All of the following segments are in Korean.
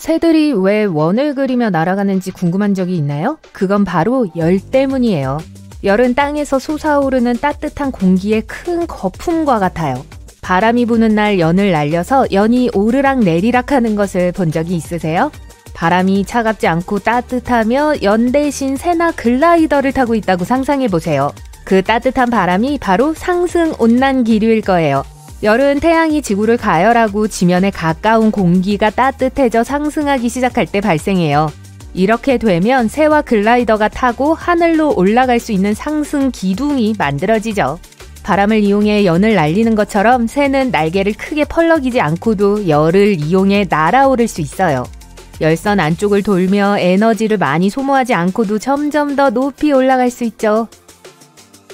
새들이 왜 원을 그리며 날아가는지 궁금한 적이 있나요? 그건 바로 열 때문이에요. 열은 땅에서 솟아오르는 따뜻한 공기의 큰 거품과 같아요. 바람이 부는 날 연을 날려서 연이 오르락 내리락 하는 것을 본 적이 있으세요? 바람이 차갑지 않고 따뜻하며 연 대신 새나 글라이더를 타고 있다고 상상해보세요. 그 따뜻한 바람이 바로 상승 온난 기류일 거예요. 열은 태양이 지구를 가열하고 지면에 가까운 공기가 따뜻해져 상승하기 시작할 때 발생해요. 이렇게 되면 새와 글라이더가 타고 하늘로 올라갈 수 있는 상승 기둥이 만들어지죠. 바람을 이용해 연을 날리는 것처럼 새는 날개를 크게 펄럭이지 않고도 열을 이용해 날아오를 수 있어요. 열선 안쪽을 돌며 에너지를 많이 소모하지 않고도 점점 더 높이 올라갈 수 있죠.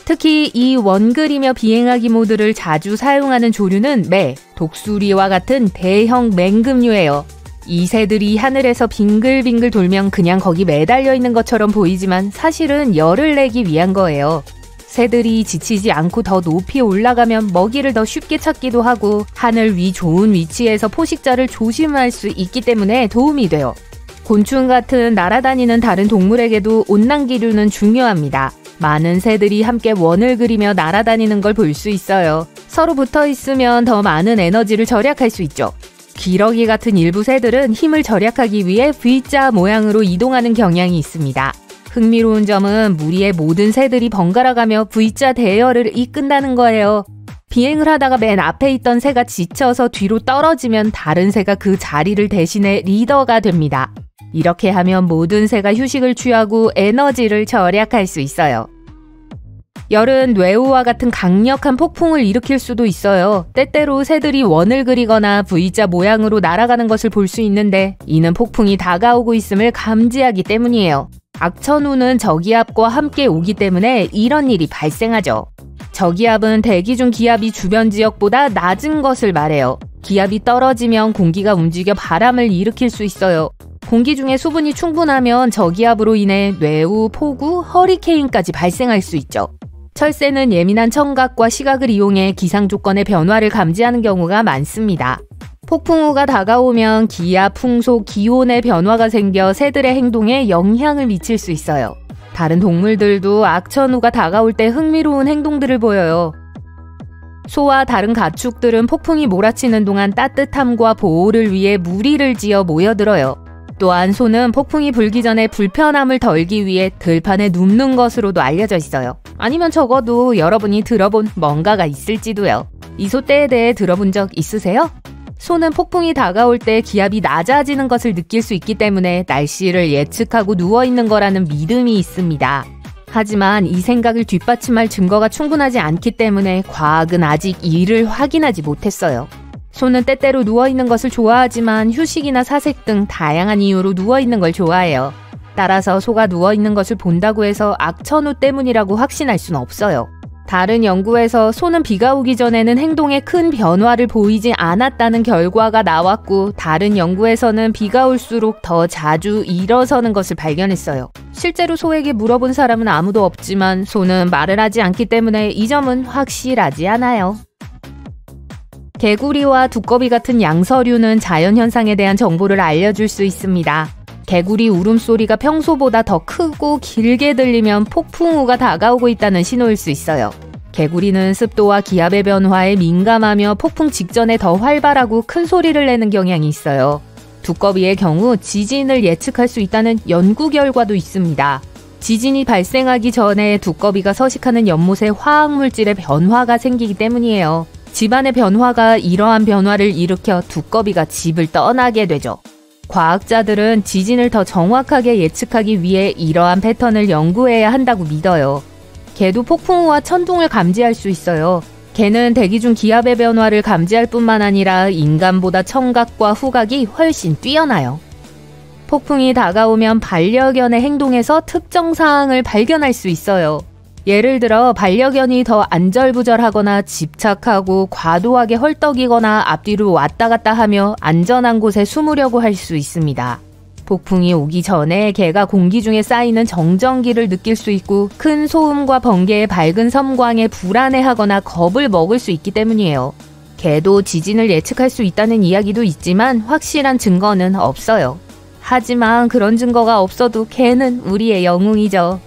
특히 이 원그리며 비행하기 모드를 자주 사용하는 조류는 매, 독수리와 같은 대형 맹금류예요. 이 새들이 하늘에서 빙글빙글 돌면 그냥 거기 매달려 있는 것처럼 보이지만 사실은 열을 내기 위한 거예요. 새들이 지치지 않고 더 높이 올라가면 먹이를 더 쉽게 찾기도 하고 하늘 위 좋은 위치에서 포식자를 조심할 수 있기 때문에 도움이 돼요. 곤충 같은 날아다니는 다른 동물에게도 온난기류는 중요합니다. 많은 새들이 함께 원을 그리며 날아다니는 걸 볼 수 있어요. 서로 붙어 있으면 더 많은 에너지를 절약할 수 있죠. 기러기 같은 일부 새들은 힘을 절약하기 위해 V자 모양으로 이동하는 경향이 있습니다. 흥미로운 점은 무리의 모든 새들이 번갈아가며 V자 대열을 이끈다는 거예요. 비행을 하다가 맨 앞에 있던 새가 지쳐서 뒤로 떨어지면 다른 새가 그 자리를 대신해 리더가 됩니다. 이렇게 하면 모든 새가 휴식을 취하고 에너지를 절약할 수 있어요. 열은 뇌우와 같은 강력한 폭풍을 일으킬 수도 있어요. 때때로 새들이 원을 그리거나 V자 모양으로 날아가는 것을 볼 수 있는데 이는 폭풍이 다가오고 있음을 감지하기 때문이에요. 악천후는 저기압과 함께 오기 때문에 이런 일이 발생하죠. 저기압은 대기 중 기압이 주변 지역보다 낮은 것을 말해요. 기압이 떨어지면 공기가 움직여 바람을 일으킬 수 있어요. 공기 중에 수분이 충분하면 저기압으로 인해 뇌우, 폭우, 허리케인까지 발생할 수 있죠. 철새는 예민한 청각과 시각을 이용해 기상 조건의 변화를 감지하는 경우가 많습니다. 폭풍우가 다가오면 기압, 풍속, 기온의 변화가 생겨 새들의 행동에 영향을 미칠 수 있어요. 다른 동물들도 악천후가 다가올 때 흥미로운 행동들을 보여요. 소와 다른 가축들은 폭풍이 몰아치는 동안 따뜻함과 보호를 위해 무리를 지어 모여들어요. 또한 소는 폭풍이 불기 전에 불편함을 덜기 위해 들판에 눕는 것으로도 알려져 있어요. 아니면 적어도 여러분이 들어본 뭔가가 있을지도요. 이 소떼에 대해 들어본 적 있으세요? 소는 폭풍이 다가올 때 기압이 낮아지는 것을 느낄 수 있기 때문에 날씨를 예측하고 누워있는 거라는 믿음이 있습니다. 하지만 이 생각을 뒷받침할 증거가 충분하지 않기 때문에 과학은 아직 이를 확인하지 못했어요. 소는 때때로 누워있는 것을 좋아하지만 휴식이나 사색 등 다양한 이유로 누워있는 걸 좋아해요. 따라서 소가 누워있는 것을 본다고 해서 악천후 때문이라고 확신할 수는 없어요. 다른 연구에서 소는 비가 오기 전에는 행동에 큰 변화를 보이지 않았다는 결과가 나왔고 다른 연구에서는 비가 올수록 더 자주 일어서는 것을 발견했어요. 실제로 소에게 물어본 사람은 아무도 없지만 소는 말을 하지 않기 때문에 이 점은 확실하지 않아요. 개구리와 두꺼비 같은 양서류는 자연현상에 대한 정보를 알려줄 수 있습니다. 개구리 울음소리가 평소보다 더 크고 길게 들리면 폭풍우가 다가오고 있다는 신호일 수 있어요. 개구리는 습도와 기압의 변화에 민감하며 폭풍 직전에 더 활발하고 큰 소리를 내는 경향이 있어요. 두꺼비의 경우 지진을 예측할 수 있다는 연구 결과도 있습니다. 지진이 발생하기 전에 두꺼비가 서식하는 연못에 화학물질의 변화가 생기기 때문이에요. 집안의 변화가 이러한 변화를 일으켜 두꺼비가 집을 떠나게 되죠. 과학자들은 지진을 더 정확하게 예측하기 위해 이러한 패턴을 연구해야 한다고 믿어요. 개도 폭풍우와 천둥을 감지할 수 있어요. 개는 대기 중 기압의 변화를 감지할 뿐만 아니라 인간보다 청각과 후각이 훨씬 뛰어나요. 폭풍이 다가오면 반려견의 행동에서 특정 사항을 발견할 수 있어요. 예를 들어 반려견이 더 안절부절하거나 집착하고 과도하게 헐떡이거나 앞뒤로 왔다 갔다 하며 안전한 곳에 숨으려고 할 수 있습니다. 폭풍이 오기 전에 개가 공기 중에 쌓이는 정전기를 느낄 수 있고 큰 소음과 번개의 밝은 섬광에 불안해하거나 겁을 먹을 수 있기 때문이에요. 개도 지진을 예측할 수 있다는 이야기도 있지만 확실한 증거는 없어요. 하지만 그런 증거가 없어도 개는 우리의 영웅이죠.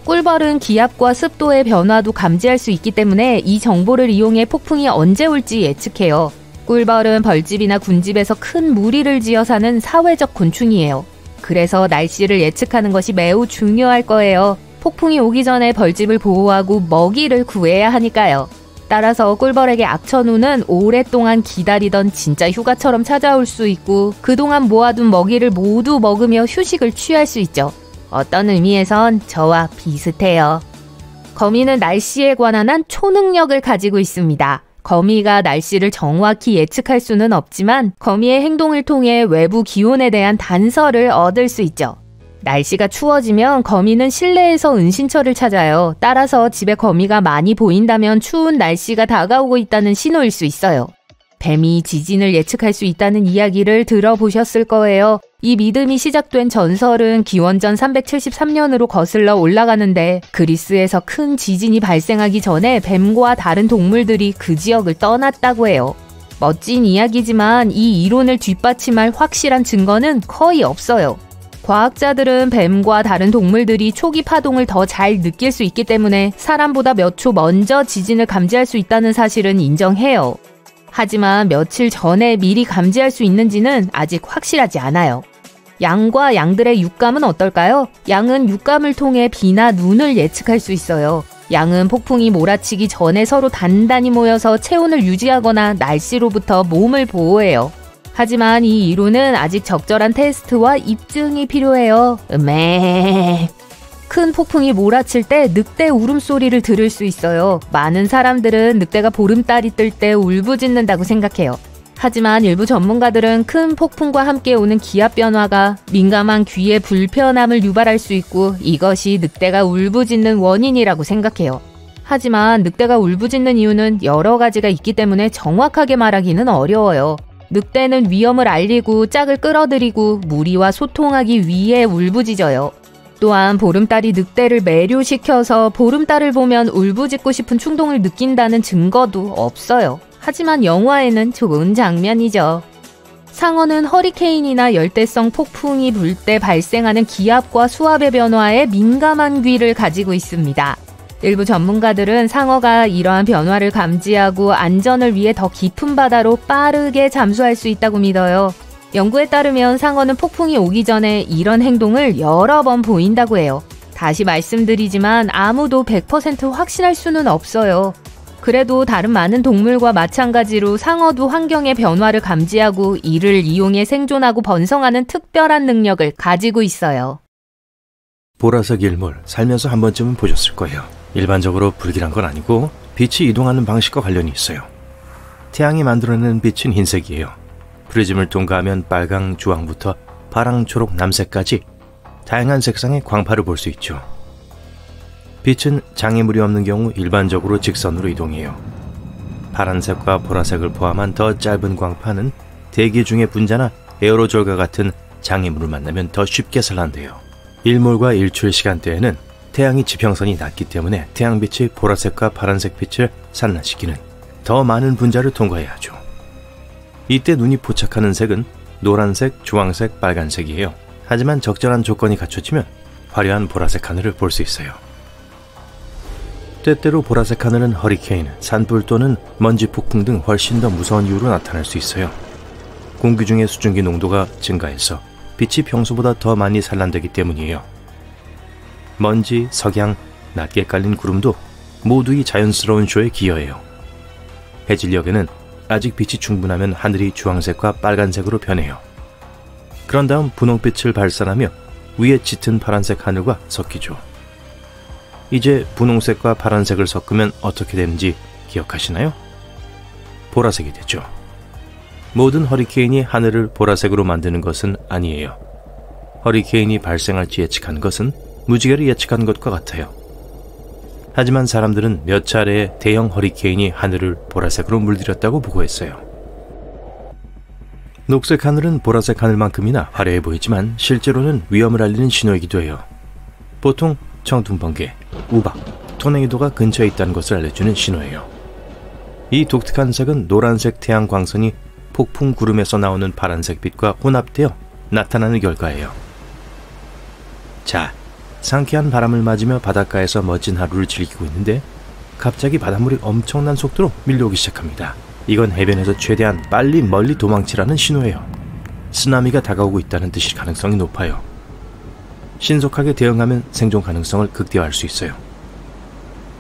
꿀벌은 기압과 습도의 변화도 감지할 수 있기 때문에 이 정보를 이용해 폭풍이 언제 올지 예측해요. 꿀벌은 벌집이나 군집에서 큰 무리를 지어 사는 사회적 곤충이에요. 그래서 날씨를 예측하는 것이 매우 중요할 거예요. 폭풍이 오기 전에 벌집을 보호하고 먹이를 구해야 하니까요. 따라서 꿀벌에게 악천후는 오랫동안 기다리던 진짜 휴가처럼 찾아올 수 있고 그동안 모아둔 먹이를 모두 먹으며 휴식을 취할 수 있죠. 어떤 의미에선 저와 비슷해요. 거미는 날씨에 관한 한 초능력을 가지고 있습니다. 거미가 날씨를 정확히 예측할 수는 없지만 거미의 행동을 통해 외부 기온에 대한 단서를 얻을 수 있죠. 날씨가 추워지면 거미는 실내에서 은신처를 찾아요. 따라서 집에 거미가 많이 보인다면 추운 날씨가 다가오고 있다는 신호일 수 있어요. 뱀이 지진을 예측할 수 있다는 이야기를 들어보셨을 거예요. 이 믿음이 시작된 전설은 기원전 373년으로 거슬러 올라가는데 그리스에서 큰 지진이 발생하기 전에 뱀과 다른 동물들이 그 지역을 떠났다고 해요. 멋진 이야기지만 이 이론을 뒷받침할 확실한 증거는 거의 없어요. 과학자들은 뱀과 다른 동물들이 초기 파동을 더 잘 느낄 수 있기 때문에 사람보다 몇 초 먼저 지진을 감지할 수 있다는 사실은 인정해요. 하지만 며칠 전에 미리 감지할 수 있는지는 아직 확실하지 않아요. 양과 양들의 육감은 어떨까요? 양은 육감을 통해 비나 눈을 예측할 수 있어요. 양은 폭풍이 몰아치기 전에 서로 단단히 모여서 체온을 유지하거나 날씨로부터 몸을 보호해요. 하지만 이 이론은 아직 적절한 테스트와 입증이 필요해요. 큰 폭풍이 몰아칠 때 늑대 울음소리를 들을 수 있어요. 많은 사람들은 늑대가 보름달이 뜰 때 울부짖는다고 생각해요. 하지만 일부 전문가들은 큰 폭풍과 함께 오는 기압 변화가 민감한 귀에 불편함을 유발할 수 있고 이것이 늑대가 울부짖는 원인이라고 생각해요. 하지만 늑대가 울부짖는 이유는 여러 가지가 있기 때문에 정확하게 말하기는 어려워요. 늑대는 위험을 알리고 짝을 끌어들이고 무리와 소통하기 위해 울부짖어요. 또한 보름달이 늑대를 매료시켜서 보름달을 보면 울부짖고 싶은 충동을 느낀다는 증거도 없어요. 하지만 영화에는 좋은 장면이죠. 상어는 허리케인이나 열대성 폭풍이 불 때 발생하는 기압과 수압의 변화에 민감한 귀를 가지고 있습니다. 일부 전문가들은 상어가 이러한 변화를 감지하고 안전을 위해 더 깊은 바다로 빠르게 잠수할 수 있다고 믿어요. 연구에 따르면 상어는 폭풍이 오기 전에 이런 행동을 여러 번 보인다고 해요. 다시 말씀드리지만 아무도 100% 확신할 수는 없어요. 그래도 다른 많은 동물과 마찬가지로 상어도 환경의 변화를 감지하고 이를 이용해 생존하고 번성하는 특별한 능력을 가지고 있어요. 보라색 일몰 살면서 한 번쯤은 보셨을 거예요. 일반적으로 불길한 건 아니고 빛이 이동하는 방식과 관련이 있어요. 태양이 만들어내는 빛은 흰색이에요. 프리즘을 통과하면 빨강, 주황부터 파랑, 초록, 남색까지 다양한 색상의 광파를 볼 수 있죠. 빛은 장애물이 없는 경우 일반적으로 직선으로 이동해요. 파란색과 보라색을 포함한 더 짧은 광파는 대기 중의 분자나 에어로졸과 같은 장애물을 만나면 더 쉽게 산란돼요. 일몰과 일출 시간대에는 태양이 지평선이 낮기 때문에 태양빛이 보라색과 파란색 빛을 산란시키는 더 많은 분자를 통과해야 하죠. 이때 눈이 포착하는 색은 노란색, 주황색, 빨간색이에요. 하지만 적절한 조건이 갖춰지면 화려한 보라색 하늘을 볼 수 있어요. 때때로 보라색 하늘은 허리케인, 산불 또는 먼지 폭풍 등 훨씬 더 무서운 이유로 나타날 수 있어요. 공기 중의 수증기 농도가 증가해서 빛이 평소보다 더 많이 산란되기 때문이에요. 먼지, 석양, 낮게 깔린 구름도 모두 이 자연스러운 쇼에 기여해요. 해질녘에는 아직 빛이 충분하면 하늘이 주황색과 빨간색으로 변해요. 그런 다음 분홍빛을 발산하며 위에 짙은 파란색 하늘과 섞이죠. 이제 분홍색과 파란색을 섞으면 어떻게 되는지 기억하시나요? 보라색이 되죠. 모든 허리케인이 하늘을 보라색으로 만드는 것은 아니에요. 허리케인이 발생할지 예측한 것은 무지개를 예측한 것과 같아요. 하지만 사람들은 몇 차례의 대형 허리케인이 하늘을 보라색으로 물들였다고 보고했어요. 녹색 하늘은 보라색 하늘만큼이나 화려해 보이지만 실제로는 위험을 알리는 신호이기도 해요. 보통 청둥번개, 우박, 토네이도가 근처에 있다는 것을 알려주는 신호예요. 이 독특한 색은 노란색 태양 광선이 폭풍 구름에서 나오는 파란색 빛과 혼합되어 나타나는 결과예요. 자, 상쾌한 바람을 맞으며 바닷가에서 멋진 하루를 즐기고 있는데 갑자기 바닷물이 엄청난 속도로 밀려오기 시작합니다. 이건 해변에서 최대한 빨리 멀리 도망치라는 신호예요. 쓰나미가 다가오고 있다는 뜻일 가능성이 높아요. 신속하게 대응하면 생존 가능성을 극대화할 수 있어요.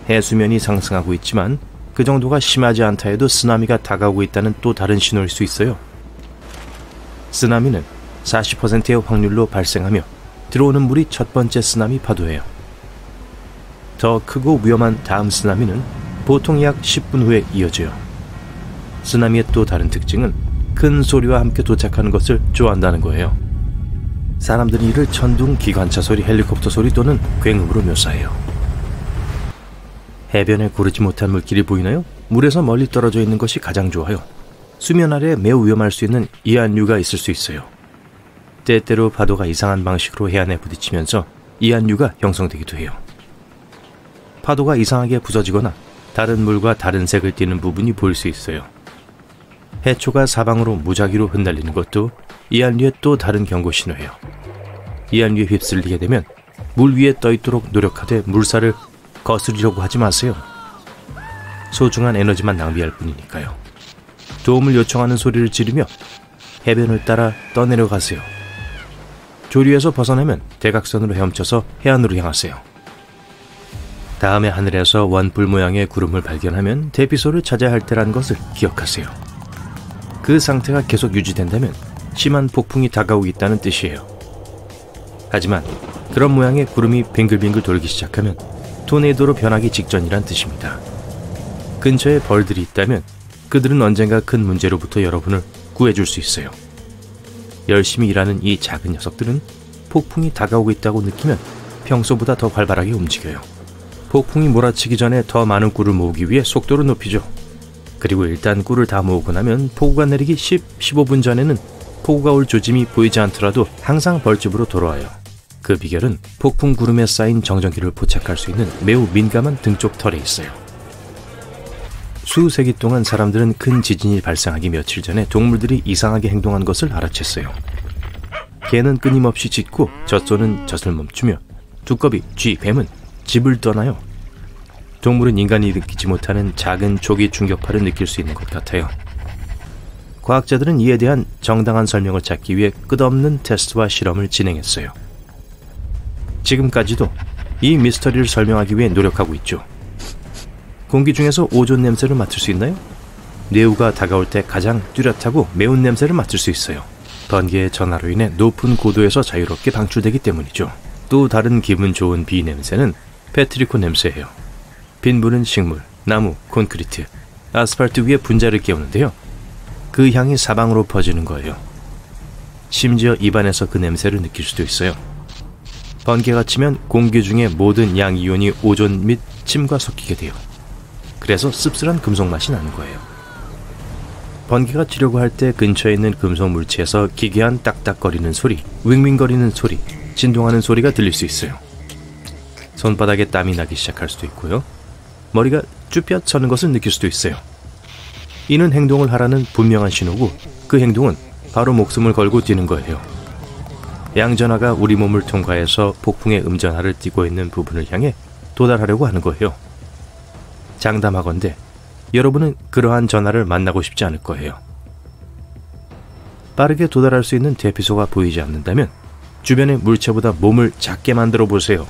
해수면이 상승하고 있지만 그 정도가 심하지 않다 해도 쓰나미가 다가오고 있다는 또 다른 신호일 수 있어요. 쓰나미는 40%의 확률로 발생하며 들어오는 물이 첫 번째 쓰나미 파도예요. 더 크고 위험한 다음 쓰나미는 보통 약 10분 후에 이어져요. 쓰나미의 또 다른 특징은 큰 소리와 함께 도착하는 것을 좋아한다는 거예요. 사람들이 이를 천둥, 기관차 소리, 헬리콥터 소리 또는 굉음으로 묘사해요. 해변에 고르지 못한 물길이 보이나요? 물에서 멀리 떨어져 있는 것이 가장 좋아요. 수면 아래에 매우 위험할 수 있는 이한류가 있을 수 있어요. 때때로 파도가 이상한 방식으로 해안에 부딪히면서 이한류가 형성되기도 해요. 파도가 이상하게 부서지거나 다른 물과 다른 색을 띠는 부분이 보일 수 있어요. 해초가 사방으로 무작위로 흩날리는 것도 이한류의 또 다른 경고 신호예요. 이한류에 휩쓸리게 되면 물 위에 떠있도록 노력하되 물살을 거스르려고 하지 마세요. 소중한 에너지만 낭비할 뿐이니까요. 도움을 요청하는 소리를 지르며 해변을 따라 떠내려가세요. 조류에서 벗어나면 대각선으로 헤엄쳐서 해안으로 향하세요. 다음에 하늘에서 원뿔 모양의 구름을 발견하면 대피소를 찾아야 할 때라는 것을 기억하세요. 그 상태가 계속 유지된다면 심한 폭풍이 다가오고 있다는 뜻이에요. 하지만 그런 모양의 구름이 빙글빙글 돌기 시작하면 토네이도로 변하기 직전이란 뜻입니다. 근처에 벌들이 있다면 그들은 언젠가 큰 문제로부터 여러분을 구해줄 수 있어요. 열심히 일하는 이 작은 녀석들은 폭풍이 다가오고 있다고 느끼면 평소보다 더 활발하게 움직여요. 폭풍이 몰아치기 전에 더 많은 꿀을 모으기 위해 속도를 높이죠. 그리고 일단 꿀을 다 모으고 나면 폭우가 내리기 15분 전에는 폭우가 올 조짐이 보이지 않더라도 항상 벌집으로 돌아와요. 그 비결은 폭풍 구름에 쌓인 정전기를 포착할 수 있는 매우 민감한 등쪽 털에 있어요. 수세기 동안 사람들은 큰 지진이 발생하기 며칠 전에 동물들이 이상하게 행동한 것을 알아챘어요. 개는 끊임없이 짖고 젖소는 젖을 멈추며 두꺼비, 쥐, 뱀은 집을 떠나요. 동물은 인간이 느끼지 못하는 작은 초기 충격파를 느낄 수 있는 것 같아요. 과학자들은 이에 대한 정당한 설명을 찾기 위해 끝없는 테스트와 실험을 진행했어요. 지금까지도 이 미스터리를 설명하기 위해 노력하고 있죠. 공기 중에서 오존 냄새를 맡을 수 있나요? 뇌우가 다가올 때 가장 뚜렷하고 매운 냄새를 맡을 수 있어요. 번개의 전하로 인해 높은 고도에서 자유롭게 방출되기 때문이죠. 또 다른 기분 좋은 비 냄새는 페트리코 냄새예요. 빈부는 식물, 나무, 콘크리트, 아스팔트 위에 분자를 깨우는데요. 그 향이 사방으로 퍼지는 거예요. 심지어 입안에서 그 냄새를 느낄 수도 있어요. 번개가 치면 공기 중의 모든 양이온이 오존 및 침과 섞이게 돼요. 그래서 씁쓸한 금속 맛이 나는 거예요. 번개가 치려고 할 때 근처에 있는 금속 물체에서 기괴한 딱딱거리는 소리, 윙윙거리는 소리, 진동하는 소리가 들릴 수 있어요. 손바닥에 땀이 나기 시작할 수도 있고요. 머리가 쭈뼛 서는 것을 느낄 수도 있어요. 이는 행동을 하라는 분명한 신호고 그 행동은 바로 목숨을 걸고 뛰는 거예요. 양전하가 우리 몸을 통과해서 폭풍의 음전하를 띠고 있는 부분을 향해 도달하려고 하는 거예요. 장담하건대 여러분은 그러한 전하를 만나고 싶지 않을 거예요. 빠르게 도달할 수 있는 대피소가 보이지 않는다면 주변의 물체보다 몸을 작게 만들어 보세요.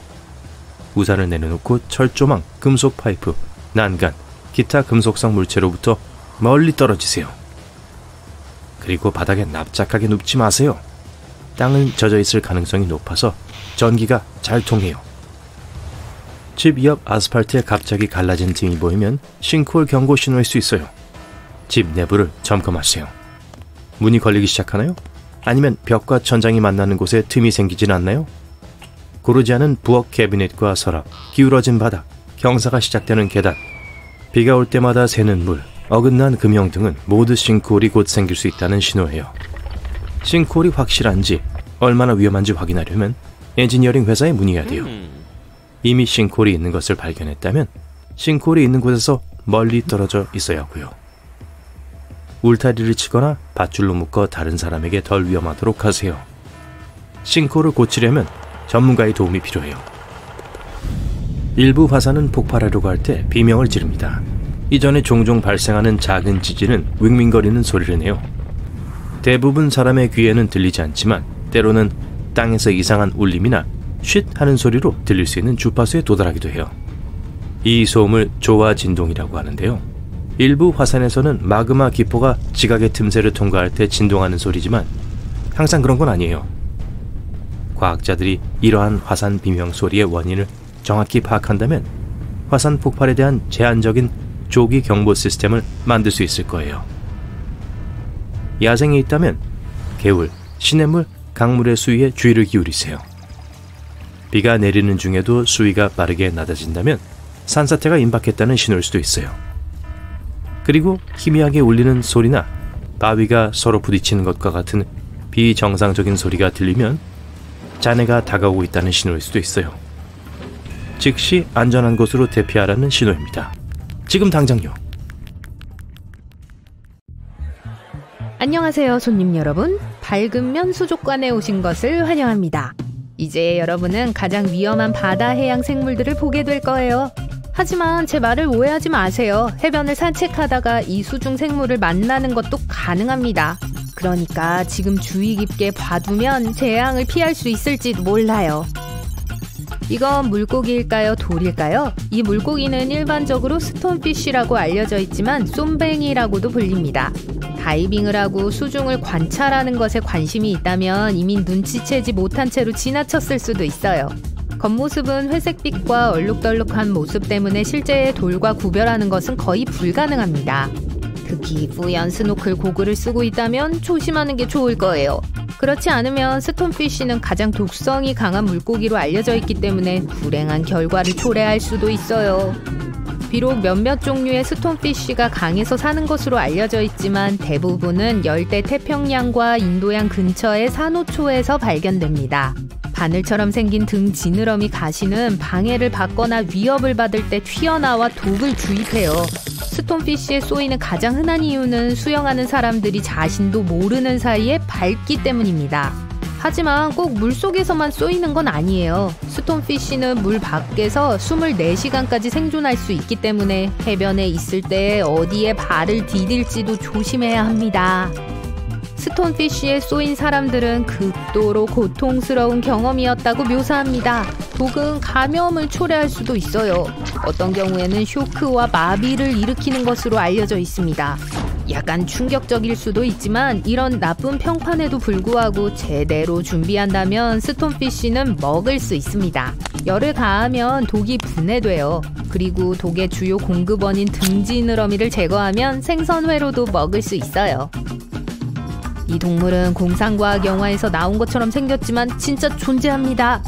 우산을 내려놓고 철조망, 금속 파이프, 난간, 기타 금속성 물체로부터 멀리 떨어지세요. 그리고 바닥에 납작하게 눕지 마세요. 땅은 젖어 있을 가능성이 높아서 전기가 잘 통해요. 집 옆 아스팔트에 갑자기 갈라진 틈이 보이면 싱크홀 경고 신호일 수 있어요. 집 내부를 점검하세요. 문이 걸리기 시작하나요? 아니면 벽과 천장이 만나는 곳에 틈이 생기진 않나요? 고르지 않은 부엌 캐비넷과 서랍, 기울어진 바닥, 경사가 시작되는 계단, 비가 올 때마다 새는 물, 어긋난 금형 등은 모두 싱크홀이 곧 생길 수 있다는 신호예요. 싱크홀이 확실한지, 얼마나 위험한지 확인하려면 엔지니어링 회사에 문의해야 돼요. 이미 싱크홀이 있는 것을 발견했다면 싱크홀이 있는 곳에서 멀리 떨어져 있어야 하고요. 울타리를 치거나 밧줄로 묶어 다른 사람에게 덜 위험하도록 하세요. 싱크홀을 고치려면 전문가의 도움이 필요해요. 일부 화산은 폭발하려고 할 때 비명을 지릅니다. 이전에 종종 발생하는 작은 지진은 윙윙거리는 소리를 내요. 대부분 사람의 귀에는 들리지 않지만 때로는 땅에서 이상한 울림이나 쉿 하는 소리로 들릴 수 있는 주파수에 도달하기도 해요. 이 소음을 조화 진동이라고 하는데요. 일부 화산에서는 마그마 기포가 지각의 틈새를 통과할 때 진동하는 소리지만 항상 그런 건 아니에요. 과학자들이 이러한 화산 비명 소리의 원인을 정확히 파악한다면 화산 폭발에 대한 제한적인 조기 경보 시스템을 만들 수 있을 거예요. 야생에 있다면 개울, 시냇물, 강물의 수위에 주의를 기울이세요. 비가 내리는 중에도 수위가 빠르게 낮아진다면 산사태가 임박했다는 신호일 수도 있어요. 그리고 희미하게 울리는 소리나 바위가 서로 부딪히는 것과 같은 비정상적인 소리가 들리면 잔해가 다가오고 있다는 신호일 수도 있어요. 즉시 안전한 곳으로 대피하라는 신호입니다. 지금 당장요. 안녕하세요, 손님 여러분. 밝은 면 수족관에 오신 것을 환영합니다. 이제 여러분은 가장 위험한 바다 해양 생물들을 보게 될 거예요. 하지만 제 말을 오해하지 마세요. 해변을 산책하다가 이 수중 생물을 만나는 것도 가능합니다. 그러니까 지금 주의 깊게 봐두면 재앙을 피할 수 있을지도 몰라요. 이건 물고기일까요? 돌일까요? 이 물고기는 일반적으로 스톤피쉬라고 알려져 있지만 쏨뱅이라고도 불립니다. 다이빙을 하고 수중을 관찰하는 것에 관심이 있다면 이미 눈치채지 못한 채로 지나쳤을 수도 있어요. 겉모습은 회색빛과 얼룩덜룩한 모습 때문에 실제의 돌과 구별하는 것은 거의 불가능합니다. 특히 뿌연 스노클 고글을 쓰고 있다면 조심하는 게 좋을 거예요. 그렇지 않으면 스톤피쉬는 가장 독성이 강한 물고기로 알려져 있기 때문에 불행한 결과를 초래할 수도 있어요. 비록 몇몇 종류의 스톤피쉬가 강에서 사는 것으로 알려져 있지만 대부분은 열대 태평양과 인도양 근처의 산호초에서 발견됩니다. 바늘처럼 생긴 등 지느러미 가시는 방해를 받거나 위협을 받을 때 튀어나와 독을 주입해요. 스톤피쉬에 쏘이는 가장 흔한 이유는 수영하는 사람들이 자신도 모르는 사이에 밟기 때문입니다. 하지만 꼭 물속에서만 쏘이는 건 아니에요. 스톤피쉬는 물 밖에서 24시간까지 생존할 수 있기 때문에 해변에 있을 때 어디에 발을 디딜지도 조심해야 합니다. 스톤피쉬에 쏘인 사람들은 극도로 고통스러운 경험이었다고 묘사합니다. 독은 감염을 초래할 수도 있어요. 어떤 경우에는 쇼크와 마비를 일으키는 것으로 알려져 있습니다. 약간 충격적일 수도 있지만 이런 나쁜 평판에도 불구하고 제대로 준비한다면 스톤피쉬는 먹을 수 있습니다. 열을 가하면 독이 분해돼요. 그리고 독의 주요 공급원인 등지느러미를 제거하면 생선회로도 먹을 수 있어요. 이 동물은 공상과학 영화에서 나온 것처럼 생겼지만 진짜 존재합니다.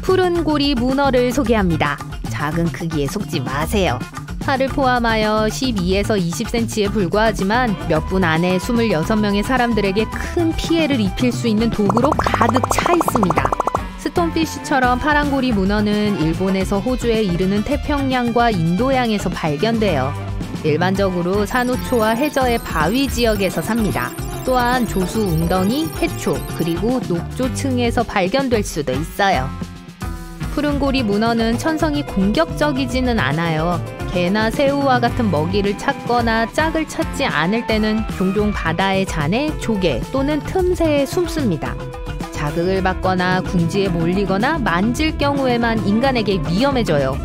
푸른 고리 문어를 소개합니다. 작은 크기에 속지 마세요. 팔을 포함하여 12에서 20cm에 불과하지만 몇 분 안에 26명의 사람들에게 큰 피해를 입힐 수 있는 독으로 가득 차 있습니다. 스톤피쉬처럼 파란고리 문어는 일본에서 호주에 이르는 태평양과 인도양에서 발견돼요. 일반적으로 산호초와 해저의 바위 지역에서 삽니다. 또한 조수 웅덩이, 해초, 그리고 녹조층에서 발견될 수도 있어요. 푸른고리 문어는 천성이 공격적이지는 않아요. 개나 새우와 같은 먹이를 찾거나 짝을 찾지 않을 때는 종종 바다의 잔해, 조개 또는 틈새에 숨습니다. 자극을 받거나 궁지에 몰리거나 만질 경우에만 인간에게 위험해져요.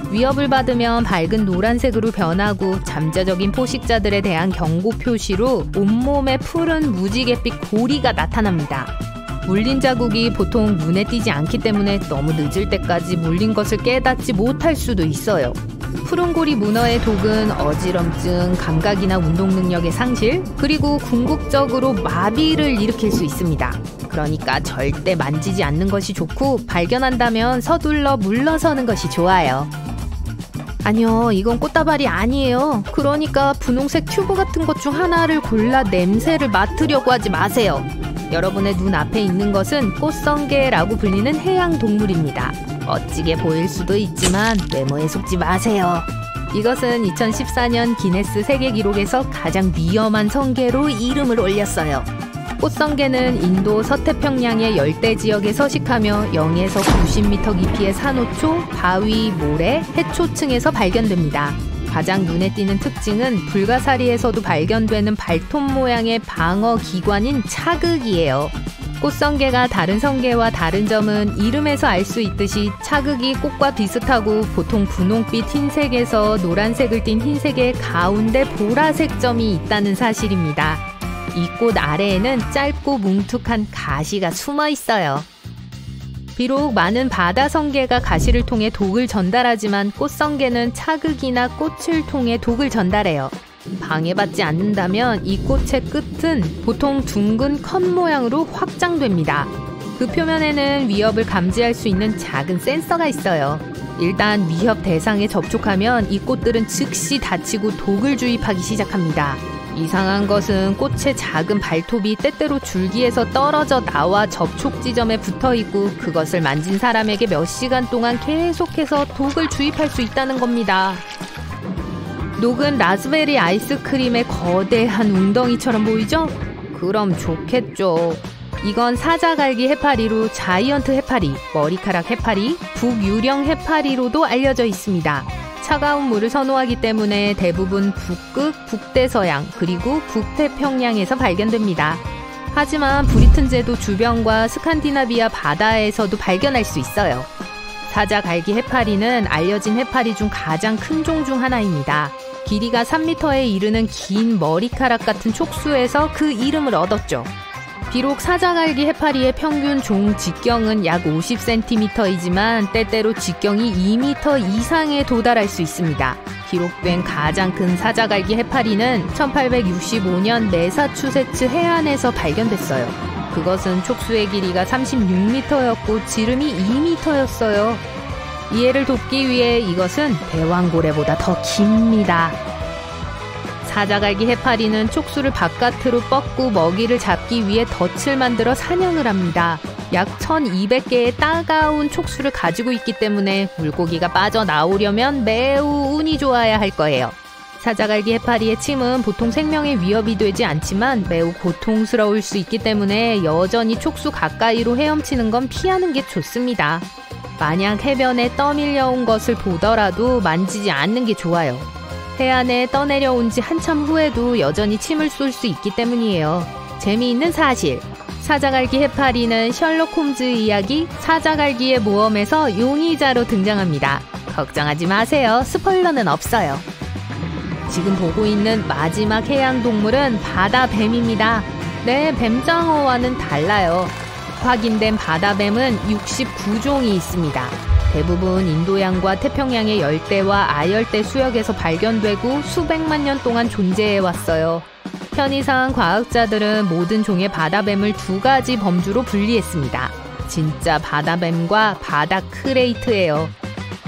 위협을 받으면 밝은 노란색으로 변하고 잠재적인 포식자들에 대한 경고 표시로 온몸에 푸른 무지갯빛 고리가 나타납니다. 물린 자국이 보통 눈에 띄지 않기 때문에 너무 늦을 때까지 물린 것을 깨닫지 못할 수도 있어요. 푸른고리 문어의 독은 어지럼증, 감각이나 운동 능력의 상실, 그리고 궁극적으로 마비를 일으킬 수 있습니다. 그러니까 절대 만지지 않는 것이 좋고 발견한다면 서둘러 물러서는 것이 좋아요. 아니요, 이건 꽃다발이 아니에요. 그러니까 분홍색 튜브 같은 것 중 하나를 골라 냄새를 맡으려고 하지 마세요. 여러분의 눈 앞에 있는 것은 꽃성게라고 불리는 해양 동물입니다. 멋지게 보일 수도 있지만 외모에 속지 마세요. 이것은 2014년 기네스 세계 기록에서 가장 위험한 성게로 이름을 올렸어요. 꽃성게는 인도 서태평양의 열대 지역에 서식하며 0에서 90m 깊이의 산호초, 바위, 모래, 해초층에서 발견됩니다. 가장 눈에 띄는 특징은 불가사리에서도 발견되는 발톱 모양의 방어 기관인 차극이에요. 꽃성게가 다른 성게와 다른 점은 이름에서 알 수 있듯이 차극이 꽃과 비슷하고 보통 분홍빛 흰색에서 노란색을 띤 흰색의 가운데 보라색 점이 있다는 사실입니다. 이 꽃 아래에는 짧고 뭉툭한 가시가 숨어 있어요. 비록 많은 바다 성게가 가시를 통해 독을 전달하지만 꽃성게는 차극이나 꽃을 통해 독을 전달해요. 방해받지 않는다면 이 꽃의 끝은 보통 둥근 컵 모양으로 확장됩니다. 그 표면에는 위협을 감지할 수 있는 작은 센서가 있어요. 일단 위협 대상에 접촉하면 이 꽃들은 즉시 다치고 독을 주입하기 시작합니다. 이상한 것은 꽃의 작은 발톱이 때때로 줄기에서 떨어져 나와 접촉 지점에 붙어있고 그것을 만진 사람에게 몇 시간 동안 계속해서 독을 주입할 수 있다는 겁니다. 녹은 라즈베리 아이스크림의 거대한 웅덩이처럼 보이죠? 그럼 좋겠죠. 이건 사자갈기 해파리로 자이언트 해파리, 머리카락 해파리, 북유령 해파리로도 알려져 있습니다. 차가운 물을 선호하기 때문에 대부분 북극, 북대서양, 그리고 북태평양에서 발견됩니다. 하지만 브리튼제도 주변과 스칸디나비아 바다에서도 발견할 수 있어요. 사자갈기 해파리는 알려진 해파리 중 가장 큰 종 중 하나입니다. 길이가 3m에 이르는 긴 머리카락 같은 촉수에서 그 이름을 얻었죠. 비록 사자갈기 해파리의 평균 종 직경은 약 50cm이지만 때때로 직경이 2m 이상에 도달할 수 있습니다. 기록된 가장 큰 사자갈기 해파리는 1865년 매사추세츠 해안에서 발견됐어요. 그것은 촉수의 길이가 36m였고 지름이 2m였어요. 이해를 돕기 위해 이것은 대왕고래보다 더 깁니다. 사자갈기 해파리는 촉수를 바깥으로 뻗고 먹이를 잡기 위해 덫을 만들어 사냥을 합니다. 약 1200개의 따가운 촉수를 가지고 있기 때문에 물고기가 빠져나오려면 매우 운이 좋아야 할 거예요. 사자갈기 해파리의 침은 보통 생명에 위협이 되지 않지만 매우 고통스러울 수 있기 때문에 여전히 촉수 가까이로 헤엄치는 건 피하는 게 좋습니다. 만약 해변에 떠밀려온 것을 보더라도 만지지 않는 게 좋아요. 해안에 떠내려온 지 한참 후에도 여전히 침을 쏠 수 있기 때문이에요. 재미있는 사실, 사자갈기 해파리는 셜록 홈즈 이야기 사자갈기의 모험에서 용의자로 등장합니다. 걱정하지 마세요. 스포일러는 없어요. 지금 보고 있는 마지막 해양동물은 바다뱀입니다. 네, 뱀장어와는 달라요. 확인된 바다뱀은 69종이 있습니다. 대부분 인도양과 태평양의 열대와 아열대 수역에서 발견되고 수백만 년 동안 존재해왔어요. 편의상 과학자들은 모든 종의 바다뱀을 두 가지 범주로 분리했습니다. 진짜 바다뱀과 바다 크레이트예요.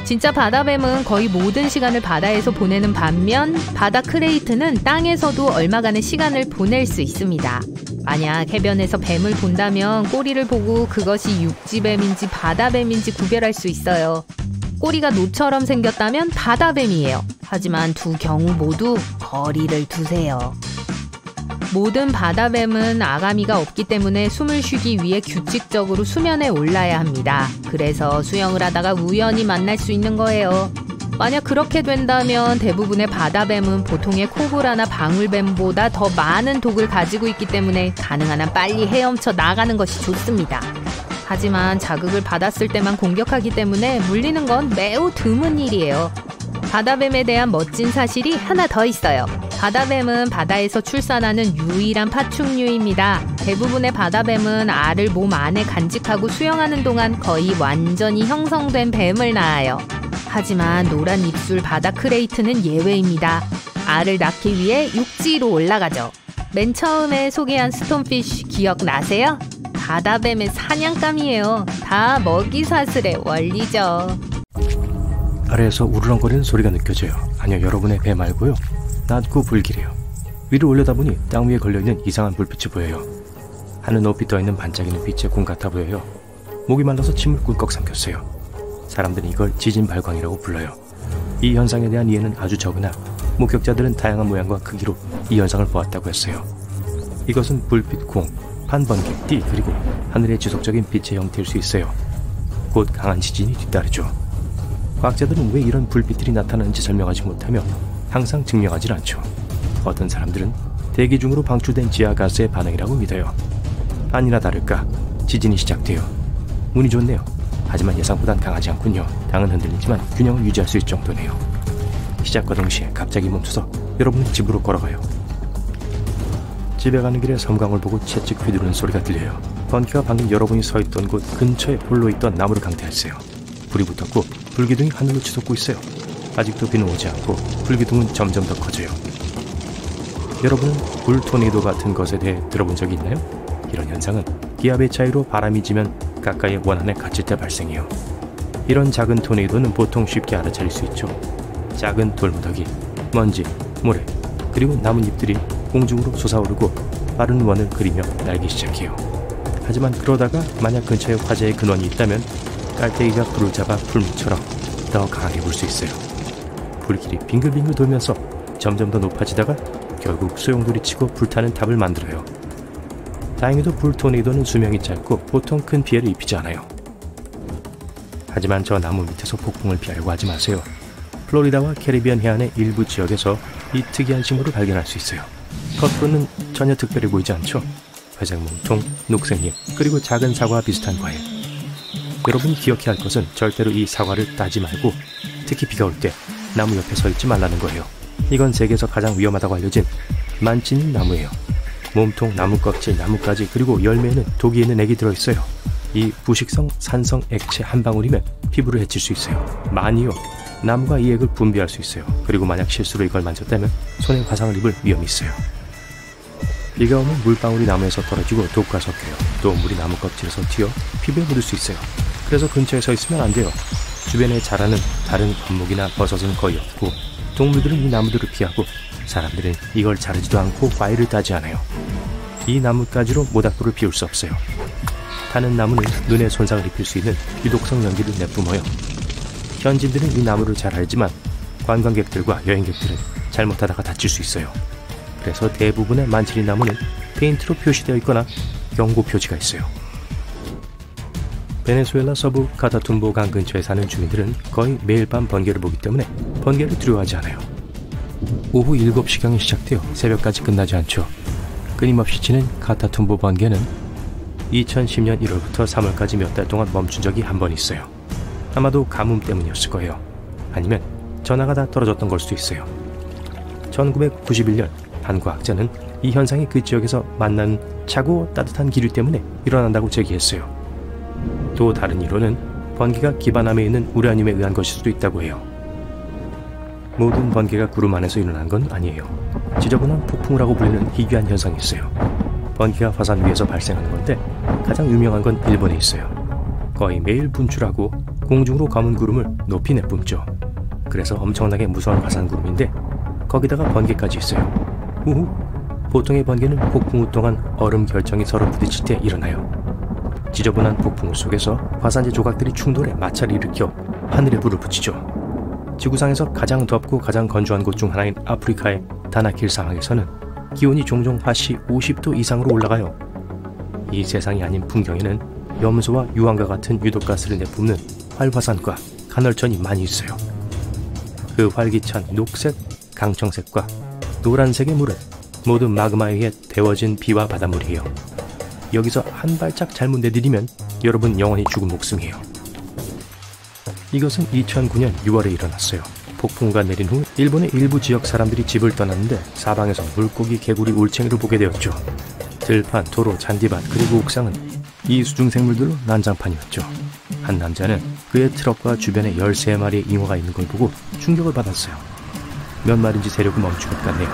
진짜 바다뱀은 거의 모든 시간을 바다에서 보내는 반면 바다 크레이트는 땅에서도 얼마간의 시간을 보낼 수 있습니다. 만약 해변에서 뱀을 본다면 꼬리를 보고 그것이 육지뱀인지 바다뱀인지 구별할 수 있어요. 꼬리가 노처럼 생겼다면 바다뱀이에요. 하지만 두 경우 모두 거리를 두세요. 모든 바다뱀은 아가미가 없기 때문에 숨을 쉬기 위해 규칙적으로 수면에 올라야 합니다. 그래서 수영을 하다가 우연히 만날 수 있는 거예요. 만약 그렇게 된다면 대부분의 바다뱀은 보통의 코브라나 방울뱀보다 더 많은 독을 가지고 있기 때문에 가능한 한 빨리 헤엄쳐 나가는 것이 좋습니다. 하지만 자극을 받았을 때만 공격하기 때문에 물리는 건 매우 드문 일이에요. 바다뱀에 대한 멋진 사실이 하나 더 있어요. 바다뱀은 바다에서 출산하는 유일한 파충류입니다. 대부분의 바다뱀은 알을 몸 안에 간직하고 수영하는 동안 거의 완전히 형성된 뱀을 낳아요. 하지만 노란 입술 바다 크레이트는 예외입니다. 알을 낳기 위해 육지로 올라가죠. 맨 처음에 소개한 스톤피쉬 기억나세요? 바다뱀의 사냥감이에요. 다 먹이사슬의 원리죠. 아래에서 우르렁거리는 소리가 느껴져요. 아니요, 여러분의 배 말고요. 낮고 불길해요. 위로 올려다보니 땅 위에 걸려있는 이상한 불빛이 보여요. 하늘 높이 떠있는 반짝이는 빛의 공 같아 보여요. 목이 말라서 침을 꿀꺽 삼켰어요. 사람들은 이걸 지진 발광이라고 불러요. 이 현상에 대한 이해는 아주 적으나 목격자들은 다양한 모양과 크기로 이 현상을 보았다고 했어요. 이것은 불빛 공, 판번개, 띠, 그리고 하늘의 지속적인 빛의 형태일 수 있어요. 곧 강한 지진이 뒤따르죠. 과학자들은 왜 이런 불빛들이 나타나는지 설명하지 못하며 항상 증명하지 않죠. 어떤 사람들은 대기 중으로 방출된 지하가스의 반응이라고 믿어요. 아니나 다를까 지진이 시작돼요. 운이 좋네요. 하지만 예상보단 강하지 않군요. 당은 흔들리지만 균형을 유지할 수 있을 정도네요. 시작과 동시에 갑자기 멈춰서 여러분은 집으로 걸어가요. 집에 가는 길에 섬광을 보고 채찍 휘두르는 소리가 들려요. 번개가 방금 여러분이 서 있던 곳 근처에 홀로 있던 나무를 강타했어요. 불이 붙었고 불기둥이 하늘로 치솟고 있어요. 아직도 비는 오지 않고 불기둥은 점점 더 커져요. 여러분은 불 토네이도 같은 것에 대해 들어본 적이 있나요? 이런 현상은 기압의 차이로 바람이 지면 가까이의 원안에 갇힐 때 발생해요. 이런 작은 토네이도는 보통 쉽게 알아차릴 수 있죠. 작은 돌무더기, 먼지, 모래, 그리고 나뭇잎들이 공중으로 솟아오르고 빠른 원을 그리며 날기 시작해요. 하지만 그러다가 만약 근처에 화재의 근원이 있다면 깔때기가 불을 잡아 풀무처럼 더 강하게 불 수 있어요. 불길이 빙글빙글 돌면서 점점 더 높아지다가 결국 소용돌이 치고 불타는 탑을 만들어요. 다행히도 불 토네이도는 수명이 짧고 보통 큰 피해를 입히지 않아요. 하지만 저 나무 밑에서 폭풍을 피하려고 하지 마세요. 플로리다와 캐리비안 해안의 일부 지역에서 이 특이한 식물을 발견할 수 있어요. 겉으로는 전혀 특별해 보이지 않죠? 회색 몸통, 녹색잎, 그리고 작은 사과와 비슷한 과일. 여러분이 기억해야 할 것은 절대로 이 사과를 따지 말고 특히 비가 올 때 나무 옆에 서 있지 말라는 거예요. 이건 세계에서 가장 위험하다고 알려진 만찢는 나무예요. 몸통, 나무 껍질, 나뭇가지, 그리고 열매에는 독이 있는 액이 들어있어요. 이 부식성 산성 액체 한 방울이면 피부를 해칠 수 있어요. 많이요. 나무가 이 액을 분비할 수 있어요. 그리고 만약 실수로 이걸 만졌다면 손에 화상을 입을 위험이 있어요. 비가 오면 물방울이 나무에서 떨어지고 독과 섞여요. 또 물이 나무 껍질에서 튀어 피부에 묻을 수 있어요. 그래서 근처에 서 있으면 안 돼요. 주변에 자라는 다른 건목이나 버섯은 거의 없고 동물들은 이 나무들을 피하고 사람들은 이걸 자르지도 않고 과일을 따지 않아요. 이 나뭇가지로 모닥불을 피울 수 없어요. 타는 나무는 눈에 손상을 입힐 수 있는 유독성 연기를 내뿜어요. 현지인들은 이 나무를 잘 알지만 관광객들과 여행객들은 잘못하다가 다칠 수 있어요. 그래서 대부분의 만치리 나무는 페인트로 표시되어 있거나 경고 표지가 있어요. 베네수엘라 서부 카타툼보 강 근처에 사는 주민들은 거의 매일 밤 번개를 보기 때문에 번개를 두려워하지 않아요. 오후 7시경에 시작되어 새벽까지 끝나지 않죠. 끊임없이 치는 카타툼보 번개는 2010년 1월부터 3월까지 몇 달 동안 멈춘 적이 한 번 있어요. 아마도 가뭄 때문이었을 거예요. 아니면 전화가 다 떨어졌던 걸 수도 있어요. 1991년 한 과학자는 이 현상이 그 지역에서 만나는 차고 따뜻한 기류 때문에 일어난다고 제기했어요. 또 다른 이론은 번개가 기반함에 있는 우라늄에 의한 것일 수도 있다고 해요. 모든 번개가 구름 안에서 일어난 건 아니에요. 지저분한 폭풍우라고 불리는 희귀한 현상이 있어요. 번개가 화산 위에서 발생하는 건데 가장 유명한 건 일본에 있어요. 거의 매일 분출하고 공중으로 검은 구름을 높이 내뿜죠. 그래서 엄청나게 무서운 화산 구름인데 거기다가 번개까지 있어요. 우후! 보통의 번개는 폭풍우 동안 얼음 결정이 서로 부딪힐 때 일어나요. 지저분한 폭풍우 속에서 화산재 조각들이 충돌해 마찰을 일으켜 하늘에 불을 붙이죠. 지구상에서 가장 덥고 가장 건조한 곳 중 하나인 아프리카의 다나킬 사막에서는 기온이 종종 화씨 50도 이상으로 올라가요. 이 세상이 아닌 풍경에는 염소와 유황과 같은 유독가스를 내뿜는 활화산과 간헐천이 많이 있어요. 그 활기찬 녹색, 강청색과 노란색의 물은 모두 마그마에 의해 데워진 비와 바닷물이에요. 여기서 한 발짝 잘못 내디디면 여러분 영원히 죽은 목숨이에요. 이것은 2009년 6월에 일어났어요. 폭풍우가 내린 후 일본의 일부 지역 사람들이 집을 떠났는데 사방에서 물고기, 개구리, 울챙이를 보게 되었죠. 들판, 도로, 잔디밭, 그리고 옥상은 이 수중생물들로 난장판이었죠. 한 남자는 그의 트럭과 주변에 13마리의 잉어가 있는 걸 보고 충격을 받았어요. 몇 마리인지 세려고 멈춘 것 같네요.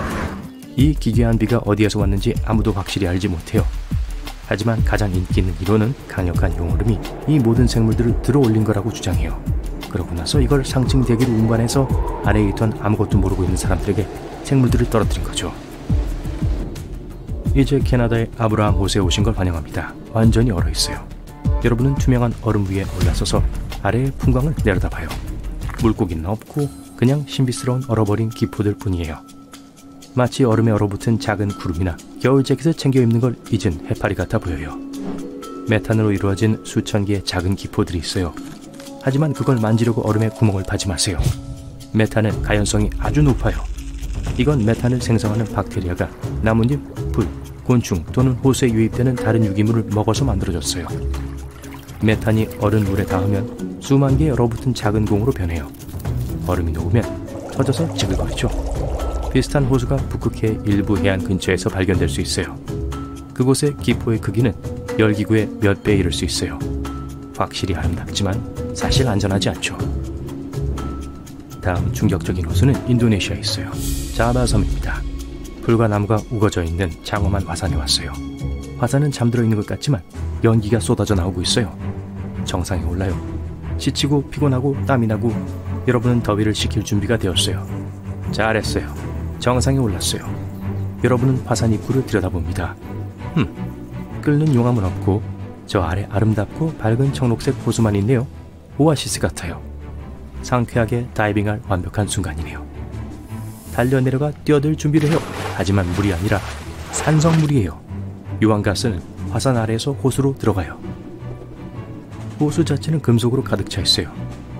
이 기괴한 비가 어디에서 왔는지 아무도 확실히 알지 못해요. 하지만 가장 인기 있는 이론은 강력한 용오름이 이 모든 생물들을 들어올린 거라고 주장해요. 그러고 나서 이걸 상층 대기로 운반해서 아래에 있던 아무것도 모르고 있는 사람들에게 생물들을 떨어뜨린 거죠. 이제 캐나다의 아브라함 호수에 오신 걸 환영합니다. 완전히 얼어있어요. 여러분은 투명한 얼음 위에 올라서서 아래의 풍광을 내려다봐요. 물고기는 없고 그냥 신비스러운 얼어버린 기포들 뿐이에요. 마치 얼음에 얼어붙은 작은 구름이나 겨울 재킷을 챙겨 입는 걸 잊은 해파리 같아 보여요. 메탄으로 이루어진 수천 개의 작은 기포들이 있어요. 하지만 그걸 만지려고 얼음에 구멍을 파지 마세요. 메탄은 가연성이 아주 높아요. 이건 메탄을 생성하는 박테리아가 나뭇잎, 풀, 곤충 또는 호수에 유입되는 다른 유기물을 먹어서 만들어졌어요. 메탄이 얼은 물에 닿으면 수만 개의 얼어붙은 작은 공으로 변해요. 얼음이 녹으면 터져서 지글거리죠. 비슷한 호수가 북극해 일부 해안 근처에서 발견될 수 있어요. 그곳의 기포의 크기는 열기구의 몇 배에 이를 수 있어요. 확실히 아름답지만 사실 안전하지 않죠. 다음 충격적인 호수는 인도네시아에 있어요. 자바 섬입니다. 풀과 나무가 우거져 있는 장엄한 화산에 왔어요. 화산은 잠들어 있는 것 같지만 연기가 쏟아져 나오고 있어요. 정상에 올라요. 지치고 피곤하고 땀이 나고 여러분은 더위를 식힐 준비가 되었어요. 잘했어요. 정상에 올랐어요. 여러분은 화산 입구를 들여다봅니다. 끓는 용암은 없고 저 아래 아름답고 밝은 청록색 호수만 있네요. 오아시스 같아요. 상쾌하게 다이빙할 완벽한 순간이네요. 달려내려가 뛰어들 준비를 해요. 하지만 물이 아니라 산성물이에요. 유황가스는 화산 아래에서 호수로 들어가요. 호수 자체는 금속으로 가득 차 있어요.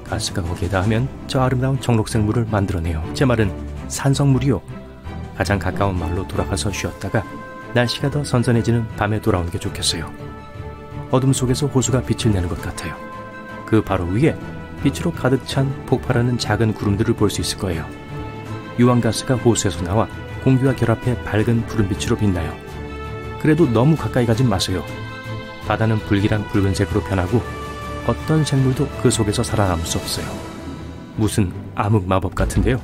가스가 거기에 닿으면 저 아름다운 청록색 물을 만들어내요. 제 말은 산성물이요. 가장 가까운 마을로 돌아가서 쉬었다가 날씨가 더 선선해지는 밤에 돌아오는 게 좋겠어요. 어둠 속에서 호수가 빛을 내는 것 같아요. 그 바로 위에 빛으로 가득 찬 폭발하는 작은 구름들을 볼 수 있을 거예요. 유황가스가 호수에서 나와 공기와 결합해 밝은 푸른빛으로 빛나요. 그래도 너무 가까이 가진 마세요. 바다는 불길한 붉은색으로 변하고 어떤 생물도 그 속에서 살아남을 수 없어요. 무슨 암흑 마법 같은데요.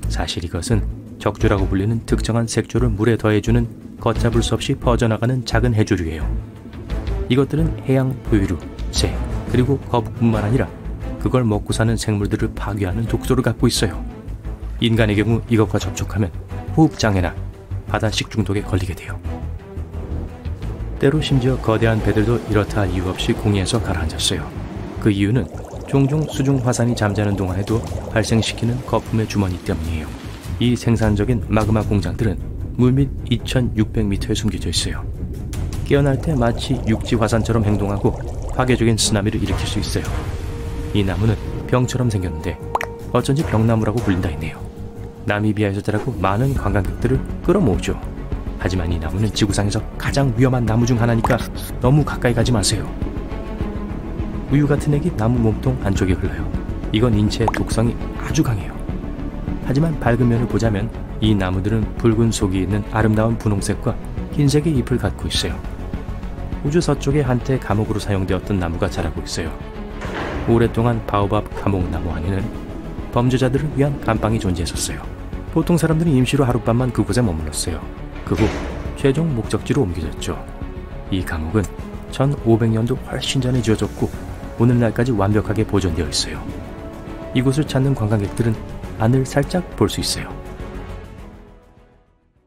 사실 이것은 적조라고 불리는 특정한 색조를 물에 더해주는 걷잡을 수 없이 퍼져나가는 작은 해조류예요. 이것들은 해양 포유류, 새, 그리고 거북뿐만 아니라 그걸 먹고 사는 생물들을 파괴하는 독소를 갖고 있어요. 인간의 경우 이것과 접촉하면 호흡장애나 바다 식중독에 걸리게 돼요. 때로 심지어 거대한 배들도 이렇다 할 이유 없이 공해에서 가라앉았어요. 그 이유는 종종 수중 화산이 잠자는 동안에도 발생시키는 거품의 주머니 때문이에요. 이 생산적인 마그마 공장들은 물밑 2600m에 숨겨져 있어요. 깨어날 때 마치 육지 화산처럼 행동하고 파괴적인 쓰나미를 일으킬 수 있어요. 이 나무는 병처럼 생겼는데 어쩐지 병나무라고 불린다 했네요. 나미비아에서 자라고 많은 관광객들을 끌어모으죠. 하지만 이 나무는 지구상에서 가장 위험한 나무 중 하나니까 너무 가까이 가지 마세요. 우유 같은 액이 나무 몸통 안쪽에 흘러요. 이건 인체의 독성이 아주 강해요. 하지만 밝은 면을 보자면 이 나무들은 붉은 속이 있는 아름다운 분홍색과 흰색의 잎을 갖고 있어요. 우주 서쪽에 한때 감옥으로 사용되었던 나무가 자라고 있어요. 오랫동안 바오밥 감옥나무 안에는 범죄자들을 위한 감방이 존재했었어요. 보통 사람들이 임시로 하룻밤만 그곳에 머물렀어요. 그 후 최종 목적지로 옮겨졌죠. 이 감옥은 1500년도 훨씬 전에 지어졌고 오늘날까지 완벽하게 보존되어 있어요. 이곳을 찾는 관광객들은 안을 살짝 볼 수 있어요.